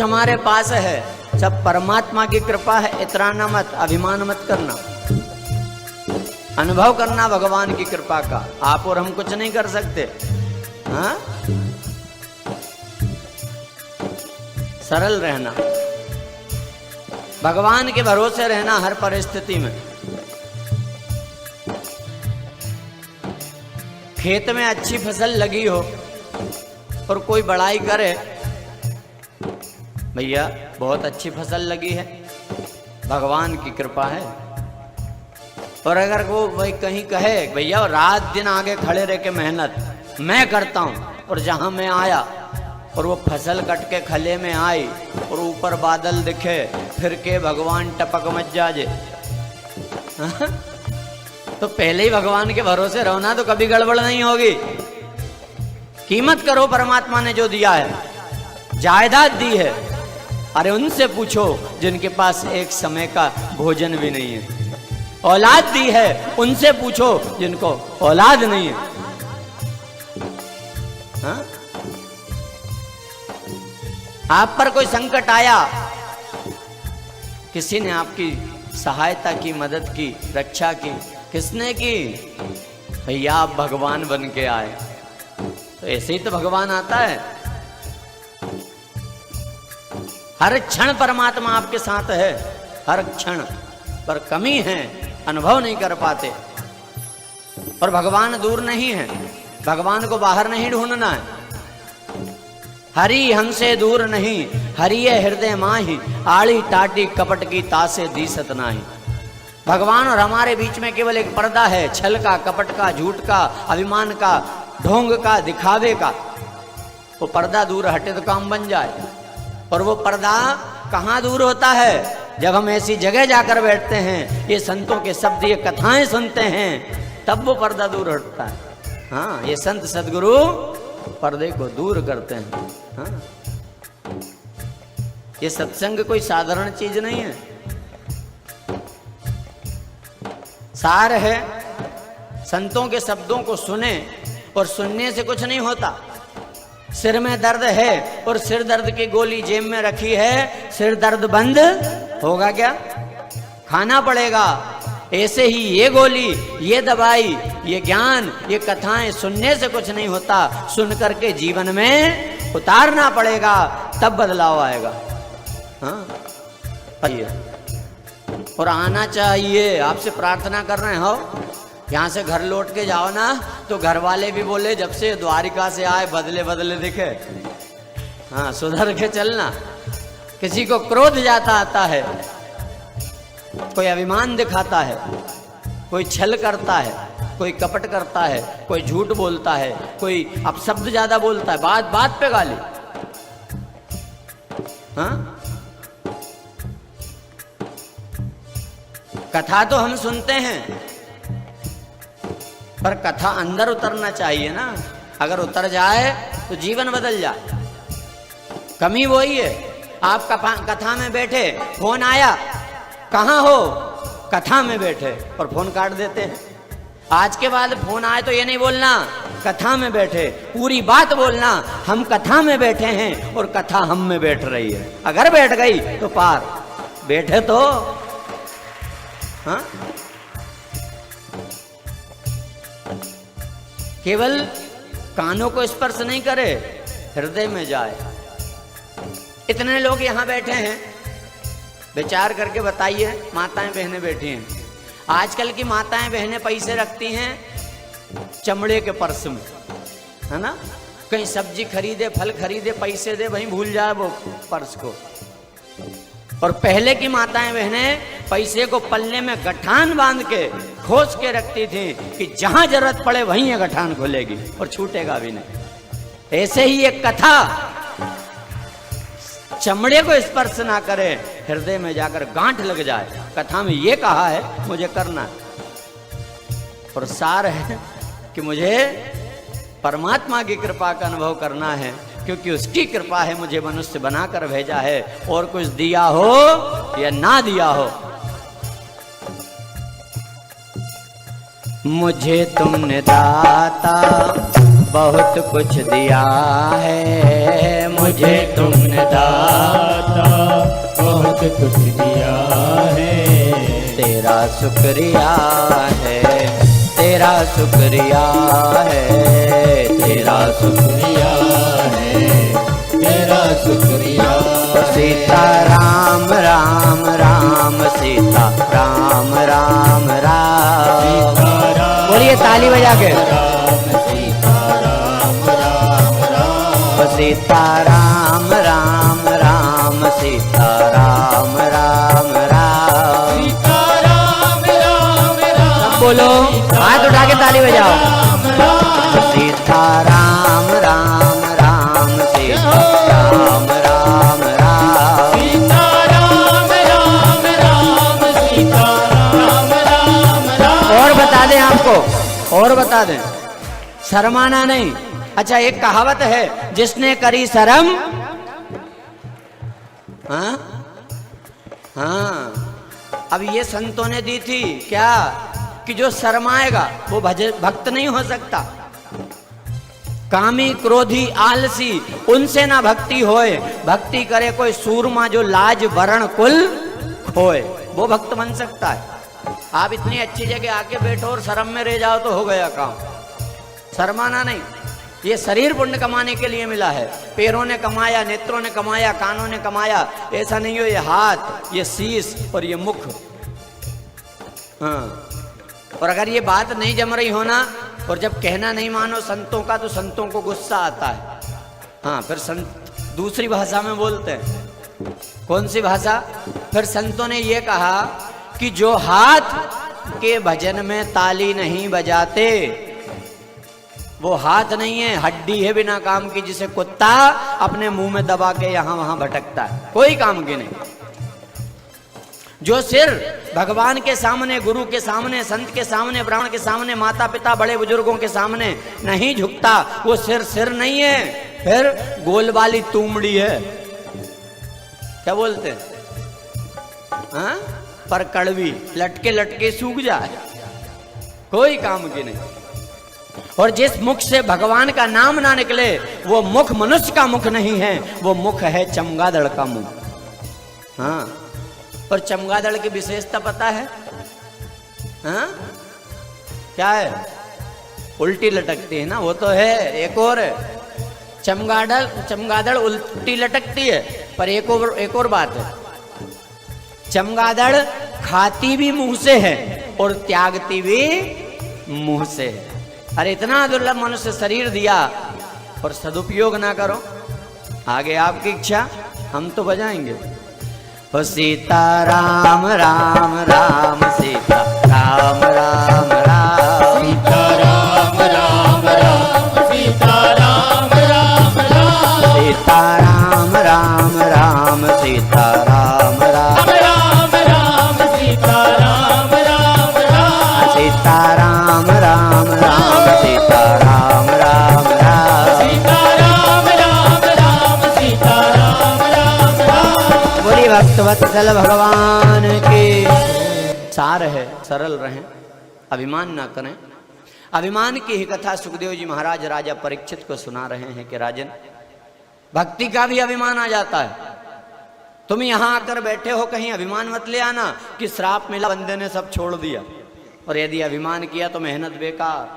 हमारे पास है सब परमात्मा की कृपा है। इतराना मत, अभिमान मत करना, अनुभव करना भगवान की कृपा का। आप और हम कुछ नहीं कर सकते। हाँ, सरल रहना, भगवान के भरोसे रहना हर परिस्थिति में। खेत में अच्छी फसल लगी हो और कोई बड़ाई करे, भैया बहुत अच्छी फसल लगी है, भगवान की कृपा है। और अगर वो भाई कहीं कहे भैया रात दिन आगे खड़े रह के मेहनत मैं करता हूं, और जहां मैं आया और वो फसल कट के खले में आई और ऊपर बादल दिखे, फिर के भगवान टपक मच जाजे, तो पहले ही भगवान के भरोसे रहो ना, तो कभी गड़बड़ नहीं होगी। कीमत करो परमात्मा ने जो दिया है, जायदाद दी है। अरे उनसे पूछो जिनके पास एक समय का भोजन भी नहीं है। औलाद दी है, उनसे पूछो जिनको औलाद नहीं है। हाँ? आप पर कोई संकट आया, किसी ने आपकी सहायता की, मदद की, रक्षा की, किसने की? भैया आप भगवान बन के आए। तो ऐसे ही तो भगवान आता है। हर क्षण परमात्मा आपके साथ है, हर क्षण, पर कमी है अनुभव नहीं कर पाते। और भगवान दूर नहीं है, भगवान को बाहर नहीं ढूंढना है। हरि हमसे दूर नहीं, हरिये हृदय माही, आड़ी टाटी कपट की तासे दीसत नाही। भगवान और हमारे बीच में केवल एक पर्दा है, छल का, कपट का, झूठ का, अभिमान का, ढोंग का, दिखावे का। वो पर्दा दूर हटे तो काम बन जाए। और वो पर्दा कहाँ दूर होता है? जब हम ऐसी जगह जाकर बैठते हैं, ये संतों के शब्द, ये कथाएं सुनते हैं, तब वो पर्दा दूर हटता है। हाँ, ये संत सदगुरु पर्दे को दूर करते हैं। हाँ, ये सत्संग कोई साधारण चीज नहीं है। सार है, संतों के शब्दों को सुने, और सुनने से कुछ नहीं होता। सिर में दर्द है और सिर दर्द की गोली जेब में रखी है, सिर दर्द बंद होगा क्या? खाना पड़ेगा। ऐसे ही ये गोली, ये दवाई, ये ज्ञान, ये कथाएं सुनने से कुछ नहीं होता, सुन करके जीवन में उतारना पड़ेगा, तब बदलाव आएगा। हाँ, और आना चाहिए। आपसे प्रार्थना कर रहे हो, यहाँ से घर लौट के जाओ ना, तो घर वाले भी बोले जब से द्वारिका से आए बदले बदले दिखे। हाँ, सुधर के चलना। किसी को क्रोध जाता आता है, कोई अभिमान दिखाता है, कोई छल करता है, कोई कपट करता है, कोई झूठ बोलता है, कोई अपशब्द ज्यादा बोलता है, बात बात पे गाली। हाँ, कथा तो हम सुनते हैं, पर कथा अंदर उतरना चाहिए ना। अगर उतर जाए तो जीवन बदल जाए। कमी वही है, आप कथा में बैठे, फोन आया, कहाँ हो? कथा में बैठे, और फोन काट देते हैं। आज के बाद फोन आए तो ये नहीं बोलना कथा में बैठे, पूरी बात बोलना हम कथा में बैठे हैं और कथा हम में बैठ रही है। अगर बैठ गई तो पार, बैठे तो हाँ, केवल कानों को स्पर्श नहीं करे, हृदय में जाए। इतने लोग यहाँ बैठे हैं, विचार करके बताइए। माताएं बहनें बैठी हैं, आजकल की माताएं बहनें पैसे रखती हैं चमड़े के पर्स में, है ना? कहीं सब्जी खरीदे, फल खरीदे, पैसे दे, वहीं भूल जाए वो पर्स को। और पहले की माताएं बहनें पैसे को पल्ले में गठान बांध के खोस के रखती थी कि जहां जरूरत पड़े वहीं ये गठान खुलेगी और छूटेगा भी नहीं। ऐसे ही एक कथा चमड़े को स्पर्श ना करे, हृदय में जाकर गांठ लग जाए। कथा में ये कहा है मुझे करना है, और सार है कि मुझे परमात्मा की कृपा का अनुभव करना है, क्योंकि उसकी कृपा है मुझे मनुष्य बनाकर भेजा है। और कुछ दिया हो या ना दिया हो, मुझे तुमने दाता बहुत कुछ दिया है मुझे तुमने दाता, बहुत कुछ दिया है। तेरा शुक्रिया है, तेरा शुक्रिया है, तेरा शुक्रिया है, तेरा शुक्रिया। सीता राम राम राम, सीता राम राम राम। बोलिए ताली बजा के। सीता राम राम राम, सीता राम राम राम। सीता राम राम राम, बोलो हाथ उठा के ताली बजाओ। सीता राम राम राम, सीता राम राम राम। सीता राम राम राम, सीता राम राम राम। और बता दें आपको, और बता दें, शर्माना नहीं। अच्छा एक कहावत है, जिसने करी शर्म, हाँ हाँ, अब ये संतों ने दी थी क्या, कि जो शर्माएगा वो भक्त नहीं हो सकता। कामी क्रोधी आलसी उनसे ना भक्ति होए, भक्ति करे कोई सूरमा जो लाज वरण कुल खोए, वो भक्त बन सकता है। आप इतनी अच्छी जगह आके बैठो और शर्म में रह जाओ तो हो गया काम। शर्माना नहीं। ये शरीर पुण्य कमाने के लिए मिला है। पैरों ने कमाया, नेत्रों ने कमाया, कानों ने कमाया, ऐसा नहीं हो। ये हाथ, ये शीश और ये मुख, हाँ। और अगर ये बात नहीं जम रही हो ना, और जब कहना नहीं मानो संतों का, तो संतों को गुस्सा आता है। हाँ, फिर संत दूसरी भाषा में बोलते हैं। कौन सी भाषा? फिर संतों ने ये कहा कि जो हाथ के भजन में ताली नहीं बजाते, वो हाथ नहीं है, हड्डी है बिना काम की, जिसे कुत्ता अपने मुंह में दबा के यहां वहां भटकता है, कोई काम की नहीं। जो सिर भगवान के सामने, गुरु के सामने, संत के सामने, ब्राह्मण के सामने, माता पिता बड़े बुजुर्गों के सामने नहीं झुकता, वो सिर सिर नहीं है, फिर गोल वाली तुमड़ी है। क्या बोलते हैं? हाँ? पर कड़वी, लटके लटके सूख जाए, कोई काम की नहीं। और जिस मुख से भगवान का नाम ना निकले, वो मुख मनुष्य का मुख नहीं है, वो मुख है चमगादड़ का मुख। हाँ, और चमगादड़ की विशेषता पता है? हाँ, क्या है? उल्टी लटकती है ना, वो तो है। एक और चमगादड़ उल्टी लटकती है, पर एक और बात है, चमगादड़ खाती भी मुंह से है और त्यागती भी मुंह से है। अरे इतना दुर्लभ मनुष्य शरीर दिया और सदुपयोग ना करो। आगे आपकी इच्छा, हम तो बजाएंगे। हो सीता राम राम राम, सीता राम राम राम, सीता राम राम राम, सीता राम राम राम, सीता राम राम राम, सीता राम राम राम राम, सीता राम राम राम, सीता राम राम राम, सीता राम राम राम, सीता राम राम राम, सीता राम राम राम। बोली भक्तवत्सल भगवान के। सार है, सरल रहें, अभिमान ना करें। अभिमान की ही कथा सुखदेव जी महाराज राजा परीक्षित को सुना रहे हैं कि राजन, भक्ति का भी अभिमान आ जाता है। तुम यहां आकर बैठे हो, कहीं अभिमान मत ले आना कि श्राप मिला, बंदे ने सब छोड़ दिया। और यदि अभिमान किया तो मेहनत बेकार।